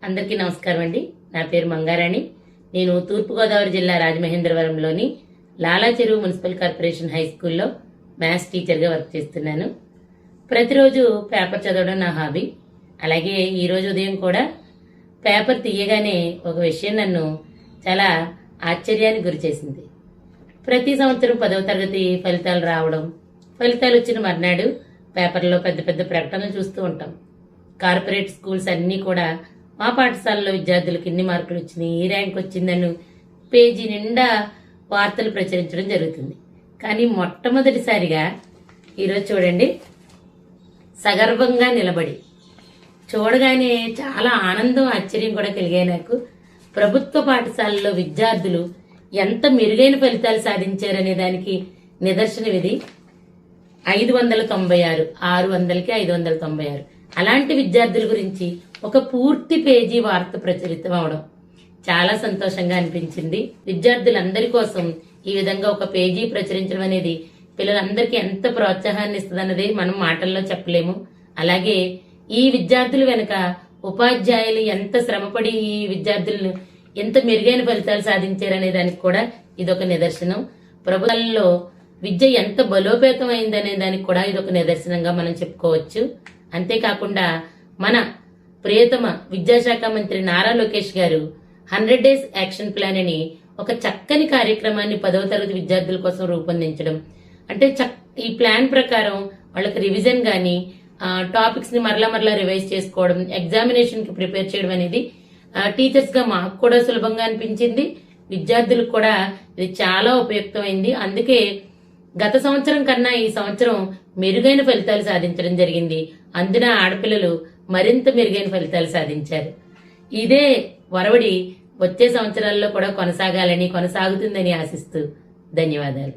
అందరికీ నమస్కారం అండి. నా పేరు మంగారాణి. నేను తూర్పుగోదావరి జిల్లా రాజమహేంద్రవరంలోని లాలా చెరువు మున్సిపల్ కార్పొరేషన్ హై స్కూల్లో మ్యాథ్స్ టీచర్గా వర్క్ చేస్తున్నాను. ప్రతిరోజు పేపర్ చదవడం నా హాబీ. అలాగే ఈరోజు ఉదయం కూడా పేపర్ తీయగానే ఒక విషయం నన్ను చాలా ఆశ్చర్యానికి గురిచేసింది. ప్రతి సంవత్సరం 10వ తరగతి ఫలితాలు రావడం, ఫలితాలు వచ్చిన మర్నాడు పేపర్లో పెద్ద పెద్ద ప్రకటనలు చూస్తూ ఉంటాం. కార్పొరేట్ స్కూల్స్ అన్నీ కూడా మా పాఠశాలలో విద్యార్థులకు ఇన్ని మార్కులు వచ్చినాయి, ఈ ర్యాంక్ వచ్చిందని పేజీ నిండా వార్తలు ప్రచురించడం జరుగుతుంది. కానీ మొట్టమొదటిసారిగా ఈరోజు చూడండి, సగర్వంగా నిలబడి చూడగానే చాలా ఆనందం, ఆశ్చర్యం కూడా కలిగాయి నాకు. ప్రభుత్వ పాఠశాలలో విద్యార్థులు ఎంత మెరుగైన ఫలితాలు సాధించారనే దానికి నిదర్శనం ఇది. 596, 600కి 596. అలాంటి విద్యార్థుల గురించి ఒక పూర్తి పేజీ వార్త ప్రచురితం అవడం చాలా సంతోషంగా అనిపించింది. విద్యార్థులందరి కోసం ఈ విధంగా ఒక పేజీ ప్రచురించడం అనేది పిల్లలందరికీ ఎంత ప్రోత్సాహాన్ని ఇస్తుందన్నది మనం మాటల్లో చెప్పలేము. అలాగే ఈ విద్యార్థుల వెనుక ఉపాధ్యాయులు ఎంత శ్రమపడి ఈ విద్యార్థులను ఎంత మెరుగైన ఫలితాలు సాధించారనే దానికి కూడా ఇదొక నిదర్శనం. ప్రభుత్వంలో విద్య ఎంత బలోపేతం అయిందనే దానికి కూడా ఇదొక నిదర్శనంగా మనం చెప్పుకోవచ్చు. అంతేకాకుండా మన ప్రియతమ విద్యాశాఖ మంత్రి నారా లోకేష్ గారు 100 డేస్ యాక్షన్ ప్లాన్ అని ఒక చక్కని కార్యక్రమాన్ని 10వ తరగతి విద్యార్థుల కోసం రూపొందించడం. అంటే ఈ ప్లాన్ ప్రకారం వాళ్ళకి రివిజన్ గాని, టాపిక్స్ ని మరలా రివైజ్ చేసుకోవడం, ఎగ్జామినేషన్ కి ప్రిపేర్ చేయడం అనేది టీచర్స్ గా మాకు కూడా సులభంగా అనిపించింది. విద్యార్థులకు కూడా ఇది చాలా ఉపయుక్తమైంది. అందుకే గత సంవత్సరం కన్నా ఈ సంవత్సరం మెరుగైన ఫలితాలు సాధించడం జరిగింది. అందున ఆడపిల్లలు మరింత మెరుగైన ఫలితాలు సాధించారు. ఇదే వరవడి వచ్చే సంవత్సరాల్లో కూడా కొనసాగాలని, కొనసాగుతుందని ఆశిస్తూ ధన్యవాదాలు.